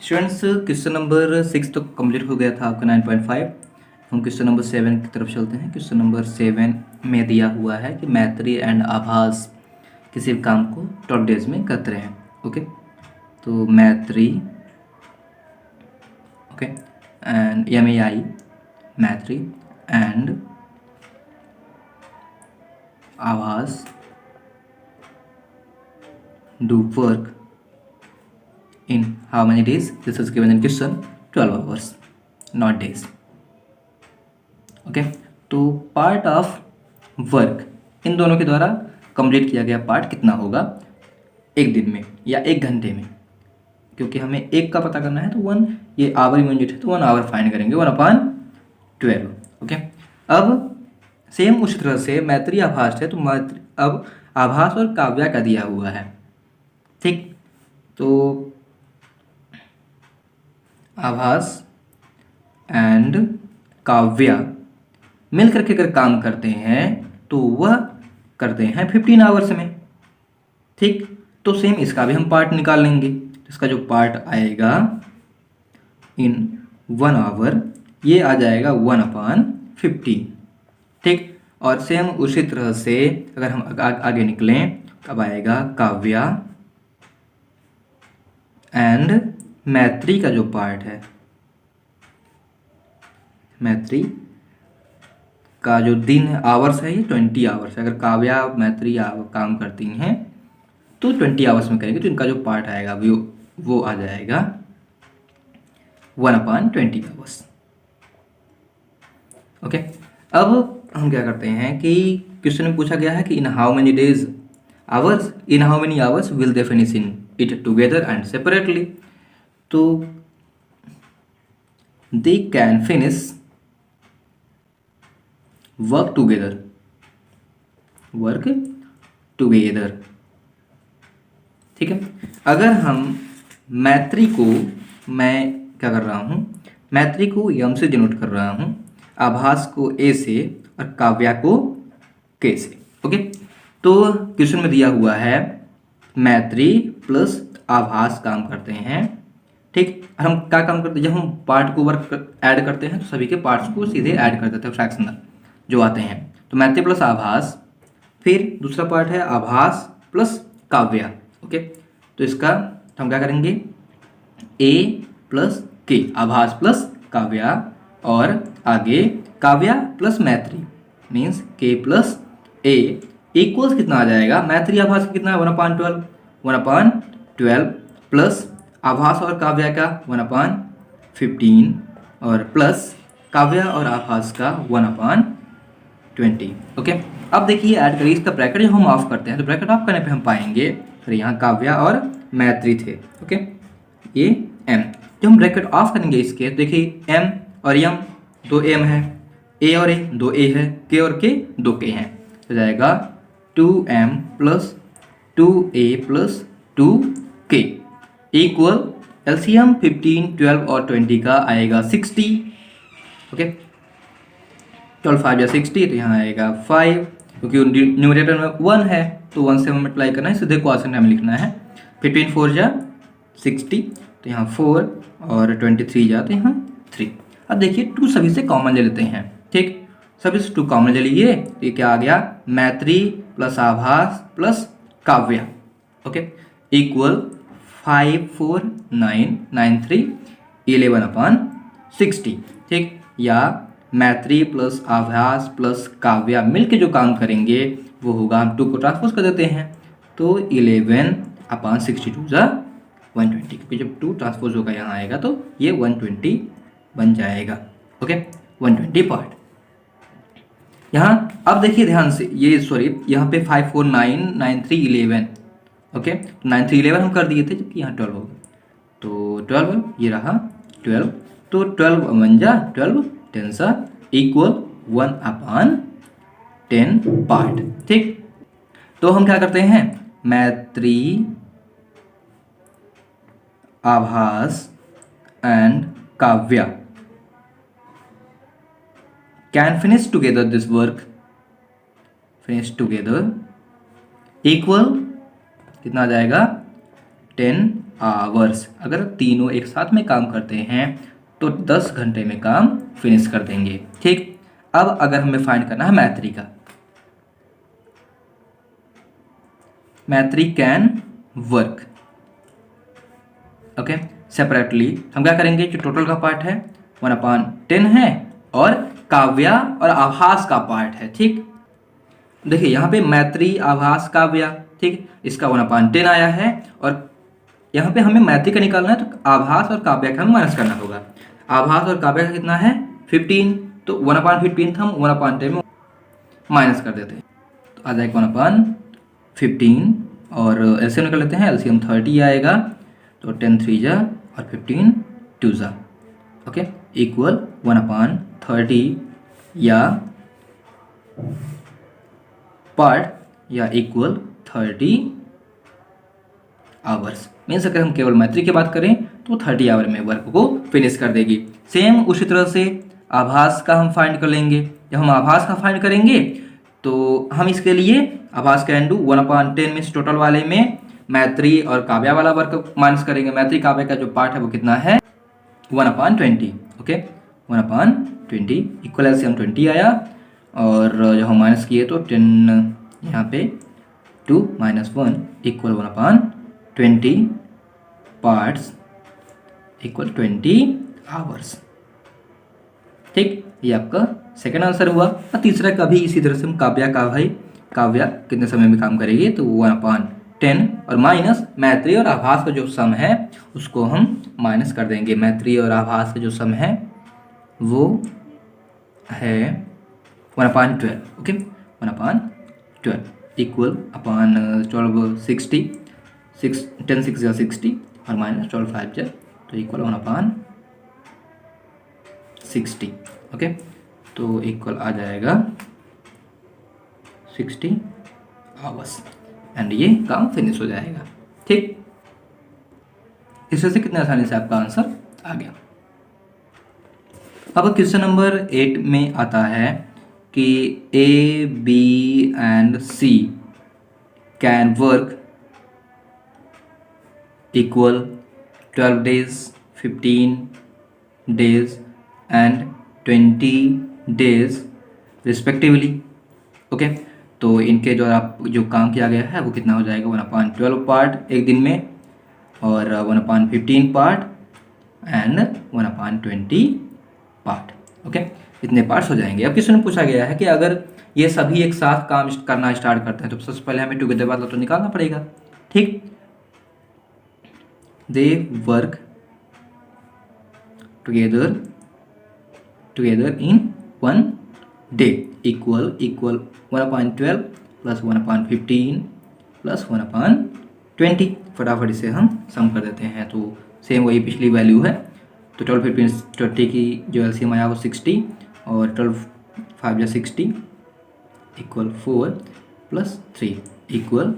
Students question number 6 तो complete हो गया था आपका 9.5। हम क्वेश्चन नंबर 7 की तरफ चलते हैं। क्वेश्चन नंबर 7 में दिया हुआ है कि मैत्री एंड आभास किसी भी काम को 12 डेज में करते हैं। ओके, तो मैत्री ओके एंड MEI मैत्री एंड आभास do work in how many days? This is given in question 12 hours, not days. Okay, तो पार्ट ऑफ वर्क इन दोनों के द्वारा कंप्लीट किया गया पार्ट कितना होगा एक दिन में या एक घंटे में, क्योंकि हमें एक का पता करना है तो 1 ये आवर यूनिट है तो 1 आवर फाइंड करेंगे 1/12। ओके, अब सेम उसी तरह से मैत्री आभास है तो अब आभास और काव्या का दिया हुआ है। ठीक, तो आभास एंड काव्या मिल करके अगर काम करते हैं तो वह करते हैं 15 आवर्स में। ठीक, तो सेम इसका भी हम पार्ट निकाल लेंगे। इसका जो पार्ट आएगा इन 1 आवर ये आ जाएगा 1/15। ठीक, और सेम उसी तरह से अगर हम आगे निकलें तब आएगा काव्या एंड मैत्री का जो पार्ट है, मैत्री का जो दिन आवर्स है ये 20 आवर्स है। अगर काव्या मैत्री काम करती हैं तो 20 आवर्स में करेंगे तो इनका जो पार्ट आएगा वो आ जाएगा 1/20 आवर्स। ओके, अब हम क्या करते हैं कि क्वेश्चन में पूछा गया है कि in how many hours will they finish in it together and separately. तो they can finish work together. ठीक है, अगर हम मैत्री को, मैं क्या कर रहा हूँ, मैत्री को यम से डिनोट कर रहा हूँ, आभास को ए से और काव्या को के से। ओके, तो क्वेश्चन में दिया हुआ है मैत्री प्लस आभास काम करते हैं। ठीक, और हम क्या काम करते हैं, जब हम पार्ट को वर्क ऐड करते हैं तो सभी के पार्ट्स को सीधे ऐड कर देते हैं फ्रैक्शनल जो आते हैं। तो मैत्री प्लस आभास, फिर दूसरा पार्ट है आभास प्लस काव्या। ओके, तो इसका हम क्या करेंगे, ए प्लस के, आभास प्लस काव्या, और आगे काव्या प्लस मैत्री मीन्स के प्लस ए इक्वल्स कितना आ जाएगा, मैत्री आभास का कितना है 1/12 प्लस आभास और काव्या का 1/15 और प्लस काव्या और आभास का 1/20। ओके, अब देखिए ऐड करिए इसका ब्रैकेट, जब हम ऑफ करते हैं तो ब्रैकेट ऑफ करने पे हम पाएंगे फिर यहाँ काव्या और मैत्री थे। ओके, ये एम, जब हम ब्रैकेट ऑफ करेंगे इसके तो देखिए एम और यम 2 एम है, ए और ए 2 ए है, के और के 2 के हैं, तो जाएगा 2m plus 2a plus 2k equal LCM 15, 12 और 20 का आएगा 60। ओके, 12 5 या 60 तो यहाँ आएगा 5, क्योंकि न्यूमरेटर में 1 है तो 1 से मल्टीप्लाई करना है, सीधे क्वोशिएंट हमें लिखना है। 15 4 जा 60 तो यहाँ 4 और 23 जाते यहाँ 3। अब देखिए 2 सभी से कॉमन ले लेते हैं। ठीक, सभी से 2 कॉमन ले लीजिए तो ये क्या आ गया, मैत्री प्लस आभास प्लस काव्या। Okay, equal 5 4 9 9 3 11/60। ठीक, या मैत्री प्लस आभास प्लस काव्या मिलके जो काम करेंगे वो होगा, हम 2 को ट्रांसपोज कर देते हैं तो 11/62 जा 120, क्योंकि जब 2 ट्रांसपोज होगा यहाँ आएगा तो ये 120 बन जाएगा। Okay, 120 part. यहाँ अब देखिए ध्यान से, ये सॉरी यहाँ पे 5 4 9 9 3 11। ओके, 9 3 11 हम कर दिए थे, जबकि यहाँ 12 होगा तो 12 ये रहा 12, तो 12 1 जा 12 10 सा इक्वल 1/10 पार्ट। ठीक, तो हम क्या करते हैं, मैत्री आभास and Kavya can finish together this work, finish together equal कितना आ जाएगा 10 आवर्स। अगर तीनों एक साथ में काम करते हैं तो 10 घंटे में काम फिनिश कर देंगे। ठीक, अब अगर हमें फाइंड करना है मैत्री का, मैत्री कैन वर्क, ओके, सेपरेटली हम क्या करेंगे, जो टोटल का पार्ट है 1/10 है और काव्या और आभास का पार्ट है। ठीक, देखिए यहाँ पे मैत्री, आभास, काव्या, ठीक, इसका 1/10 आया है और यहाँ पे हमें मैत्री का निकालना है तो आभास और काव्या का हमें माइनस करना होगा। आभास और काव्या का कितना है 15, तो 1/15 था, हम 1/10 में माइनस कर देते हैं तो आ जाएगा 1/15 और एलसीएम निकाल लेते हैं, एलसीएम 30 आएगा तो 10 3 जा और 15 2 जा, ओके, इक्वल 1/30 या पार्ट या इक्वल 30 आवर्स। मीन्स अगर हम केवल मैत्री की बात करें तो 30 आवर में वर्क को फिनिश कर देगी। सेम उसी तरह से आभास का हम फाइंड कर लेंगे। जब हम आभास का फाइंड करेंगे तो हम इसके लिए आभास कैन डू 1/10 मीन्स टोटल वाले में मैत्री और काव्या वाला वर्क माइनस करेंगे। मैत्री काव्या का जो पार्ट है वो कितना है 1/20, ओके, 1/20 इक्वल एलसीएम 20 आया और जब हम माइनस किए तो 10 यहाँ पे 2 - 1 इक्वल 1/20 पार्ट्स इक्वल 20 आवर्स। ठीक, ये आपका सेकंड आंसर हुआ। और तीसरा का भी इसी तरह से हम काव्या का, भाई काव्या कितने समय में काम करेगी तो 1/10 और माइनस मैत्री और आभास का जो सम है उसको हम माइनस कर देंगे। मैत्री और आभास का जो सम है वो है 1/12, ओके, 1/12 इक्वल अपॉन 12 60, 10 6 जा 60 और माइनस 12 5 जा तो इक्वल 1/60, ओके, तो इक्वल आ जाएगा 60 आवर्स एंड ये काम फिनिश हो जाएगा। ठीक, इस वजह से कितने आसानी से आपका आंसर आ गया। अब क्वेश्चन नंबर 8 में आता है कि A B and C can work equal 12 days, 15 days and 20 days respectively, okay, तो इनके जो काम किया गया है वो कितना हो जाएगा 1/12 पार्ट एक दिन में और 1/15 पार्ट एंड 1/20 पार्ट, ओके, इतने पार्ट्स हो जाएंगे। अब क्वेश्चन में पूछा गया है कि अगर ये सभी एक साथ काम करना स्टार्ट करते हैं तो सबसे पहले हमें टुगेदर वाला तो निकालना पड़ेगा। ठीक, दे वर्क टुगेदर इन 1 day इक्वल 1/12 प्लस 1/15 प्लस 1/20। फटाफट इसे हम सम कर देते हैं तो सेम वही पिछली वैल्यू है तो 12 15 20 की जो एलसीएम आया वो 60 और 12 5 जा 60 इक्वल 4 प्लस 3 इक्वल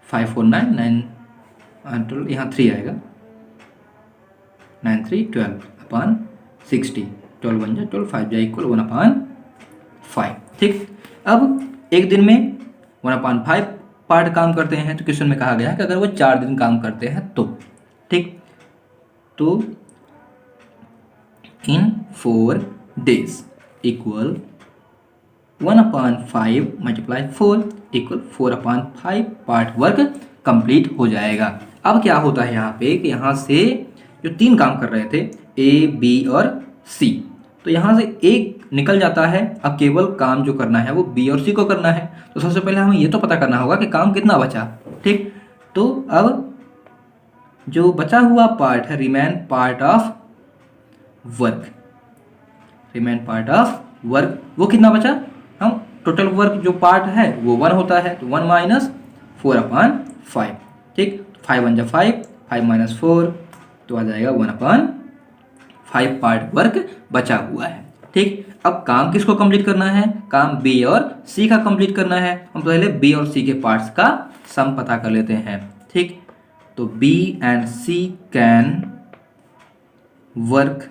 5 4 9 9 12 यहाँ 3 आएगा 9 3 12 अपॉन 60 12 1 जा 12 5 जा इक्वल 1/5। ठीक, अब एक दिन में 1/5 पार्ट काम करते हैं तो क्वेश्चन में कहा गया है कि अगर वो 4 दिन काम करते हैं तो, ठीक, तो इन 4 days equal 1/5 multiply 4 equal 4/5 part work complete हो जाएगा। अब क्या होता है यहाँ पे कि यहाँ से जो 3 काम कर रहे थे ए बी और सी, तो यहाँ से एक निकल जाता है। अब केवल काम जो करना है वो बी और सी को करना है तो सबसे पहले हमें ये तो पता करना होगा कि काम कितना बचा। ठीक, तो अब जो बचा हुआ पार्ट है रिमेन पार्ट ऑफ वर्क वो कितना बचा, हम टोटल वर्क जो पार्ट है वो 1 होता है तो 1 माइनस 4/5। ठीक, 5 1 जा 5 5 माइनस 4 तो आ जाएगा 1/5 पार्ट वर्क बचा हुआ है। ठीक, अब काम किसको कंप्लीट करना है, काम बी और सी का कंप्लीट करना है। हम पहले बी और सी के पार्ट्स का सम पता कर लेते हैं। ठीक, तो B and C can work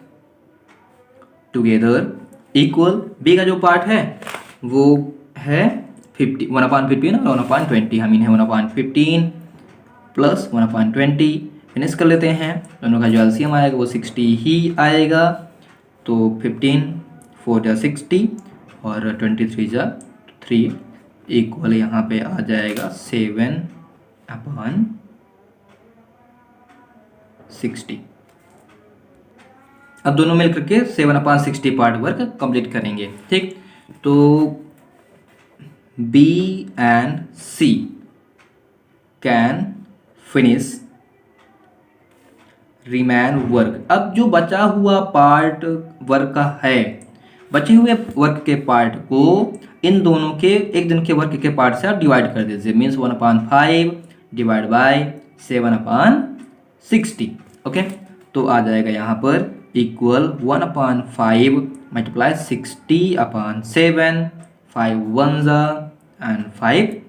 together equal, B का जो पार्ट है वो है 1/15 और 1/20, हम इन्हें 1/15 प्लस 1/20 फिनिश कर लेते हैं। दोनों का जो एलसीएम आएगा वो 60 ही आएगा। तो 15 4 जा 60 और 23 जा 3 इक्वल यहाँ पे आ जाएगा 7/60। अब दोनों मिल करके 7/60 पार्ट वर्क कंप्लीट करेंगे। ठीक, तो B and C can finish remain work. अब जो बचा हुआ पार्ट वर्क का है, बचे हुए वर्क के पार्ट को इन दोनों के एक दिन के वर्क के पार्ट से आप डिवाइड कर दीजिए। Means 1/5 divide by 7/60। ओके, तो आ जाएगा यहाँ पर equal 1/5 multiply 60/7, 5 1 and 5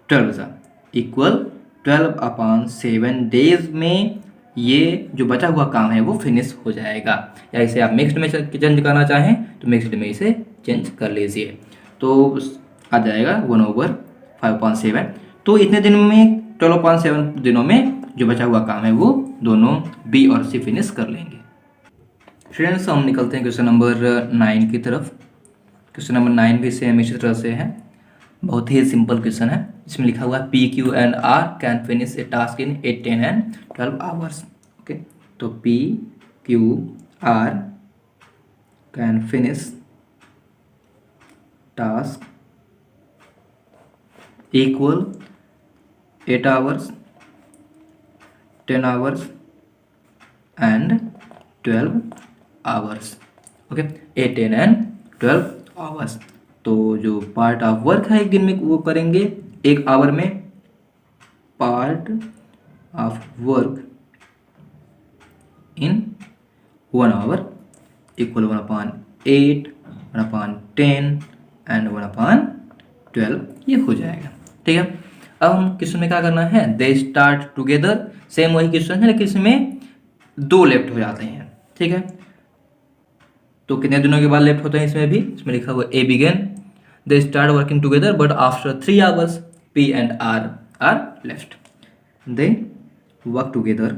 12 equal 12/7 days में ये जो बचा हुआ काम है वो फिनिश हो जाएगा। या इसे आप मिक्स्ड में चेंज करना चाहें तो मिक्स्ड में इसे चेंज कर लीजिए। तो आ जाएगा 1/5/7। तो इतने दिन में 12/7 दिनों में जो बचा हुआ काम है वो दोनों बी और सी फिनिश कर लेंगे। स्टूडेंट्स, हम निकलते हैं क्वेश्चन नंबर 9 की तरफ। क्वेश्चन नंबर 9 भी सेम इसी तरह से है, बहुत ही सिंपल क्वेश्चन है। इसमें लिखा हुआ है P Q and R can finish a task in 8 10 and 12 hours. Okay, तो P Q R can finish task equal 8 hours 10 hours and 12 hours. Okay, 8 10 and 12 hours. तो जो पार्ट ऑफ वर्क है एक दिन में वो करेंगे एक आवर में। Part of work in 1 hour equal 1/8 1/10 and 1/12 ये हो जाएगा। ठीक है, अब हम क्वेश्चन में क्या करना है, दे स्टार्ट टुगेदर। सेम वही क्वेश्चन है लेकिन इसमें 2 लेफ्ट हो जाते हैं। ठीक है, तो कितने दिनों के बाद लेफ्ट होते हैं इसमें भी, इसमें लिखा हुआ A begin they start working together but after 3 hours P and R are left. They work together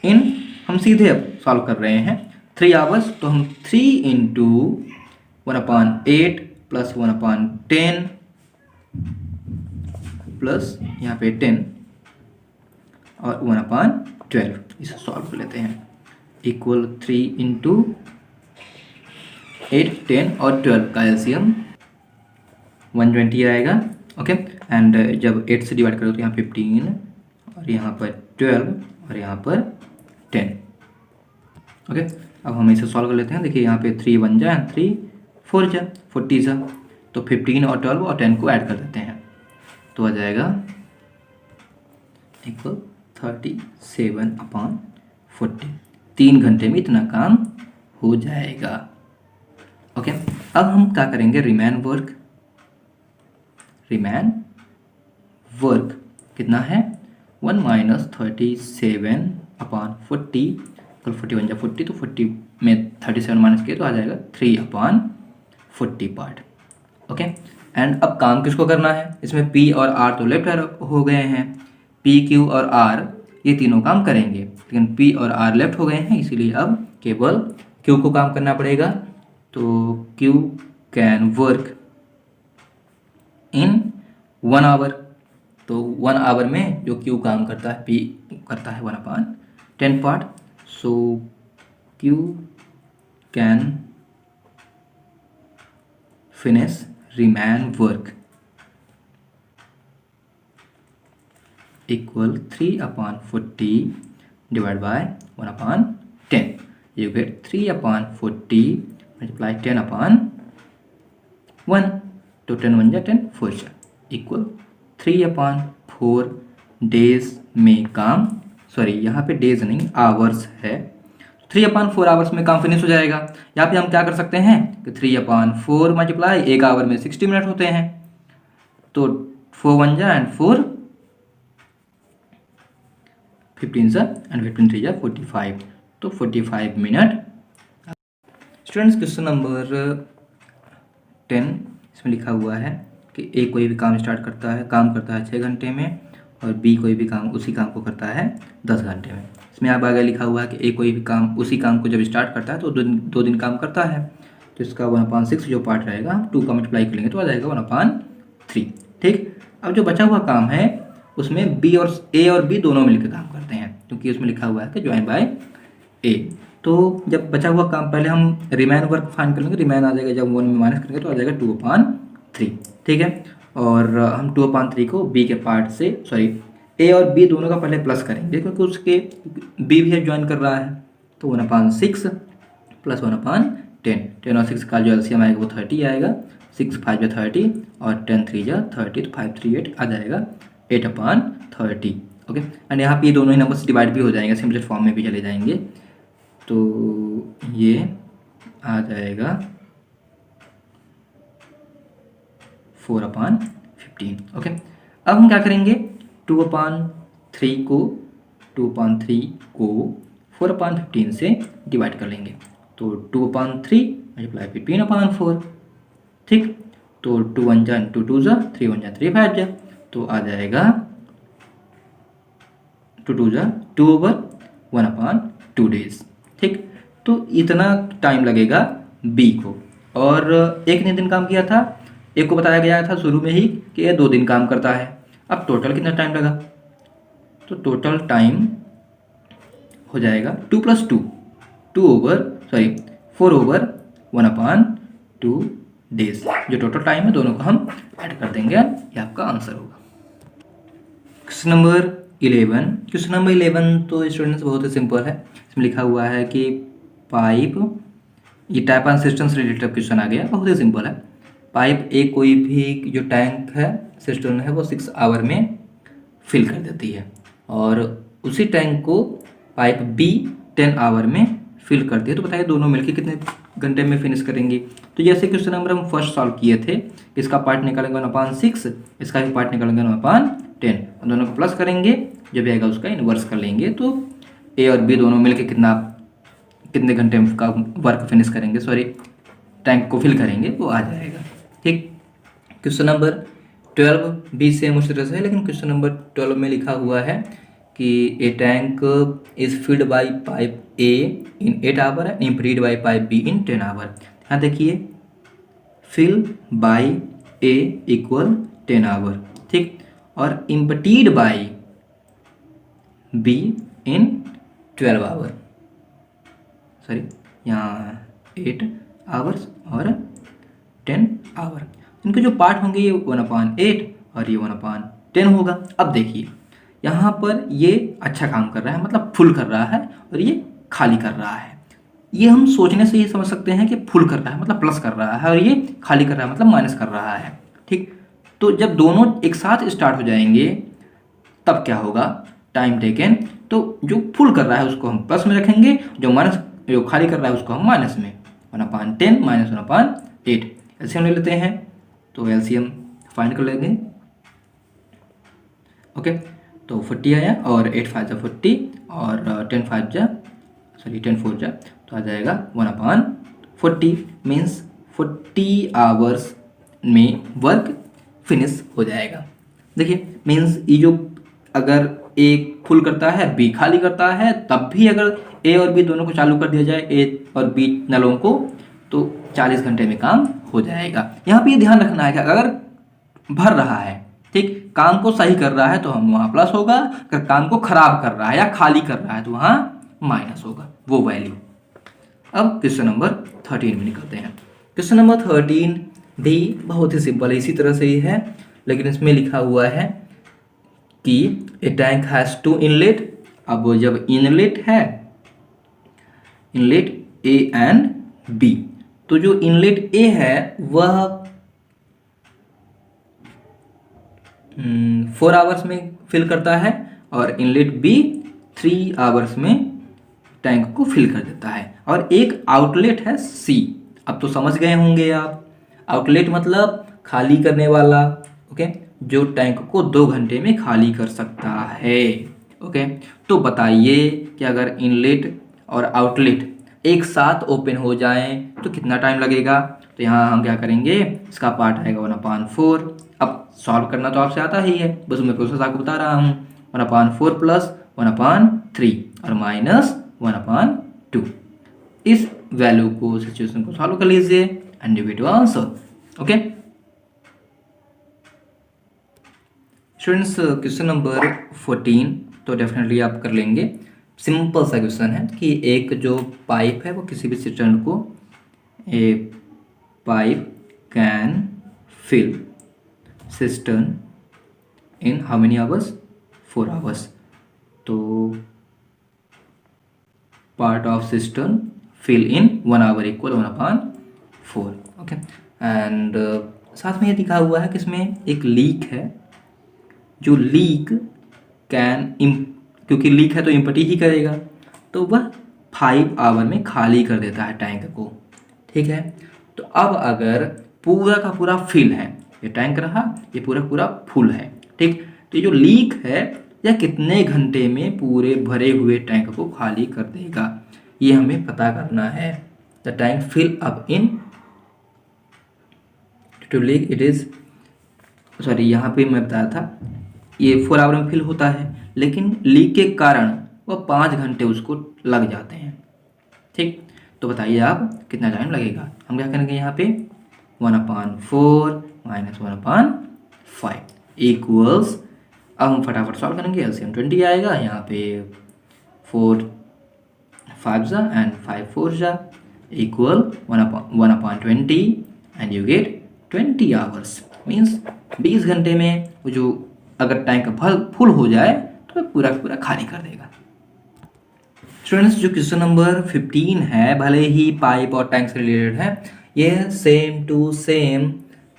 in, हम सीधे अब सॉल्व कर रहे हैं 3 आवर्स। तो हम 3 इंटू 1/8 प्लस 1/10 प्लस यहाँ पे 10 और 1/12 इसे सॉल्व कर लेते हैं। इक्वल 3 इंटू 8 10 और 12 का एलसीएम 120 आएगा। ओके, एंड जब 8 से डिवाइड करो तो यहाँ 15 और यहाँ पर 12 और यहाँ पर 10। ओके, अब हम इसे सॉल्व कर लेते हैं। देखिए यहाँ पे 3 1 जा 3 4 जा 40 जा, तो 15 और 12 और 10 को ऐड कर देते हैं तो आ जाएगा इक्वल 37/40। 3 घंटे में इतना काम हो जाएगा। ओके, अब हम क्या करेंगे, रिमेन वर्क कितना है 1 - 37/40 कल 41 जा 40, तो 40 में 37 माइनस किया तो आ जाएगा 3/40 पार्ट। ओके, एंड अब काम किसको करना है, इसमें पी और आर तो लेफ्ट हो गए हैं, पी क्यू और आर ये तीनों काम करेंगे, लेकिन पी और आर लेफ्ट हो गए हैं, इसीलिए अब केवल क्यू को काम करना पड़ेगा। तो Q can work in 1 hour. तो 1 आवर में जो क्यू काम करता है, पी करता है 1/10 part. So Q can finish remain work equal 3/40 divided by 1/10. You get 3/40 multiply 10/1. तो 10 1 जा 10 4 जा इक्वल 3/4 डेज में काम, सॉरी यहाँ पे डेज नहीं आवर्स है, 3/4 आवर्स में काम फिनिश हो जाएगा। यहाँ पे हम क्या कर सकते हैं कि 3/4 मल्टीप्लाई 1 आवर में 60 मिनट होते हैं, तो 4 1 जा एंड 4 15 जा एंड 15 3 जा 45, तो 45 मिनट। स्टूडेंट्स, क्वेश्चन नंबर 10 इसमें लिखा हुआ है कि ए कोई भी काम काम करता है 6 घंटे में, और बी कोई भी काम उसी काम को करता है 10 घंटे में। इसमें आप आगे लिखा हुआ है कि ए कोई भी काम उसी काम को जब स्टार्ट करता है तो 2 दिन काम करता है, तो इसका 1/6 जो पार्ट रहेगा हम 2 का मल्टीप्लाई करेंगे तो आ जाएगा 1/3। ठीक, अब जो बचा हुआ काम है उसमें बी और ए और बी दोनों मिलकर काम करते हैं, क्योंकि उसमें लिखा हुआ है कि ज्वाइन बाय ए। तो जब बचा हुआ काम पहले हम रिमेन वर्क फाइंड कर लेंगे, रिमेन आ जाएगा, जब 1 में माइनस करेंगे तो आ जाएगा 2/3। ठीक है, और हम 2/3 को बी के पार्ट से ए और बी दोनों का पहले प्लस करेंगे, क्योंकि उसके बी भी ज्वाइन कर रहा है, तो 1/6 प्लस 1/10, 10 और 6 का जो एलसीएम आएगा वो 30 आएगा, 6 5 30 और 10 3 30, तो 538 आ जाएगा 8/30। ओके, एंड यहाँ पे ये दोनों ही नंबर से डिवाइड भी हो जाएंगे, सिम्पलेस्ट फॉर्म में भी चले जाएंगे, तो ये आ जाएगा 4/15। ओके, अब हम क्या करेंगे, 2/3 को 4/15 से डिवाइड कर लेंगे, तो 2/3 मल्टीप्लाई 15/4। ठीक, तो 2 1 जा 2 2 जा 3 1 जा 3 5 जा, तो आ जाएगा 2 2 जा 2/1/2 डेज। ठीक, तो इतना टाइम लगेगा बी को, और एक ने दिन काम किया था, एक को बताया गया था शुरू में ही कि ये 2 दिन काम करता है। अब टोटल कितना टाइम लगा, तो टोटल टाइम हो जाएगा 2 + 2 4/1/2 डेज। जो टोटल टाइम है दोनों को हम ऐड कर देंगे, ये आपका आंसर होगा। Question number 11। क्वेश्चन नंबर 11 तो स्टूडेंट्स बहुत ही सिंपल है। इसमें लिखा हुआ है कि पाइप, ये टाइप एंड सिस्टम से रिलेटेड क्वेश्चन आ गया, बहुत ही सिंपल है। पाइप ए कोई भी जो टैंक है सिस्टम है वो 6 आवर में फिल कर देती है, और उसी टैंक को पाइप बी 10 आवर में फिल करती है। तो बताइए दोनों मिलकर कितने घंटे में फिनिश करेंगी। तो जैसे क्वेश्चन नंबर हम फर्स्ट सॉल्व किए थे, इसका पार्ट निकालेंगे 1/6, इसका भी पार्ट निकालेंगे 1/10, दोनों को प्लस करेंगे, जब आएगा उसका इन्वर्स कर लेंगे, तो ए और बी दोनों मिलकर कितने घंटे में का वर्क फिनिश करेंगे, टैंक को फिल करेंगे, वो आ जाएगा। ठीक, क्वेश्चन नंबर 12 भी सेम उसी तरह से है, लेकिन क्वेश्चन नंबर 12 में लिखा हुआ है कि a tank is filled by pipe A in 8 hour and emptied by pipe B in 10 hour. यहाँ देखिए, fill by A equal 10 hour, ठीक, और emptied by B in 12 hour, यहाँ 8 आवर्स और 10 आवर। इनके जो पार्ट होंगे ये 1/8 और ये 1/10 होगा। अब देखिए यहाँ पर ये अच्छा काम कर रहा है, मतलब फुल कर रहा है, और ये खाली कर रहा है। ये हम सोचने से ही समझ सकते हैं कि फुल कर रहा है मतलब प्लस कर रहा है, और ये खाली कर रहा है मतलब माइनस कर रहा है। ठीक, तो जब दोनों एक साथ स्टार्ट हो जाएंगे तब क्या होगा, टाइम टेकन, तो जो फुल कर रहा है उसको हम प्लस में रखेंगे, जो खाली कर रहा है उसको हम माइनस में, 1/10 माइनस 1/8। एलसीएम ले लेते हैं, तो एलसीएम फाइंड कर लेंगे। ओके, तो 40 आया, और 8 5 जा 40 और 10 4 जा, तो आ जाएगा 1/40, मीन्स 40 आवर्स में वर्क फिनिश हो जाएगा। देखिए मीन्स ये जो अगर ए फुल करता है बी खाली करता है, तब भी अगर ए और बी दोनों को चालू कर दिया जाए, ए और बी नलों को, तो 40 घंटे में काम हो जाएगा। यहाँ पे ये ध्यान रखना है कि अगर भर रहा है, ठीक, काम को सही कर रहा है तो हम वहाँ प्लस होगा, अगर काम को खराब कर रहा है या खाली कर रहा है तो वहाँ माइनस होगा वो वैल्यू। अब क्वेश्चन नंबर 13 में निकलते हैं। क्वेश्चन नंबर 13 भी बहुत ही सिंपल है, इसी तरह से ही है, लेकिन इसमें लिखा हुआ है कि ए टैंक हैज़ 2 इनलेट। अब जब इनलेट है, इनलेट ए एंड बी, तो जो इनलेट ए है वह 4 आवर्स में फिल करता है, और इनलेट बी 3 आवर्स में टैंक को फिल कर देता है, और एक आउटलेट है सी। अब तो समझ गए होंगे आप, आउटलेट मतलब खाली करने वाला, ओके, जो टैंक को 2 घंटे में खाली कर सकता है। ओके, तो बताइए कि अगर इनलेट और आउटलेट एक साथ ओपन हो जाएं तो कितना टाइम लगेगा। तो यहाँ हम क्या करेंगे, इसका पार्ट आएगा 1/4, सॉल्व करना तो आपसे आता ही है, बस मैं प्रोसेस आपको बता रहा हूँ। 1/4 प्लस 1/3 और माइनस 1/2, इस वैल्यू को, सिचुएशन को सॉल्व कर लीजिए and you get your answer. Okay students, question number 14 तो डेफिनेटली आप कर लेंगे। सिंपल सा क्वेश्चन है कि एक जो पाइप है वो किसी भी सिस्टम को, a pipe can fill system in how many hours, 4 hours. तो part of system fill in 1 hour equal 1/4। Okay and साथ में ये दिखा हुआ है कि इसमें एक लीक है, जो लीक क्योंकि लीक है तो इम्पटी ही करेगा, तो वह 5 आवर में खाली कर देता है टैंक को। ठीक है, तो अब अगर पूरा का पूरा फिल है, ये टैंक रहा, ये पूरा पूरा फुल है, ठीक, तो ये जो लीक है यह कितने घंटे में पूरे भरे हुए टैंक को खाली कर देगा, ये हमें पता करना है। The tank fill up in to leak it is, sorry यहाँ पे मैं बताया था ये 4 आवर में फिल होता है, लेकिन लीक के कारण वह 5 घंटे उसको लग जाते हैं। ठीक, तो बताइए आप कितना टाइम लगेगा। हम क्या करेंगे यहाँ पे 1/4 माइनस 1/5 इक्वल्स, अब हम फटाफट सॉल्व करेंगे, एलसीएम 20 आएगा, यहाँ पे 4 5 जा एंड 5 4 जा equal 1/20 and you get 20 hours, means 20 घंटे में वो जो अगर टैंक फुल हो जाए तो पूरा पूरा खाली कर देगा। स्टूडेंट्स, जो क्वेश्चन नंबर 15 है, भले ही पाइप और टैंक से रिलेटेड है, ये same to same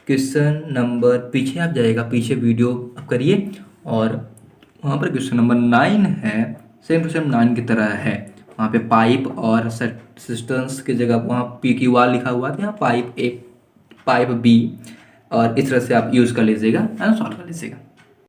question number, पीछे आप जाएगा, पीछे वीडियो आप करिए और वहाँ पर क्वेश्चन नंबर 9 है, सेम टू सेम 9 की तरह है। वहाँ पे पाइप और सिस्टम्स की जगह वहाँ PQR लिखा हुआ था, यहाँ पाइप A पाइप B, और इस तरह से आप यूज़ कर लीजिएगा एंड सॉल्व कर लीजिएगा।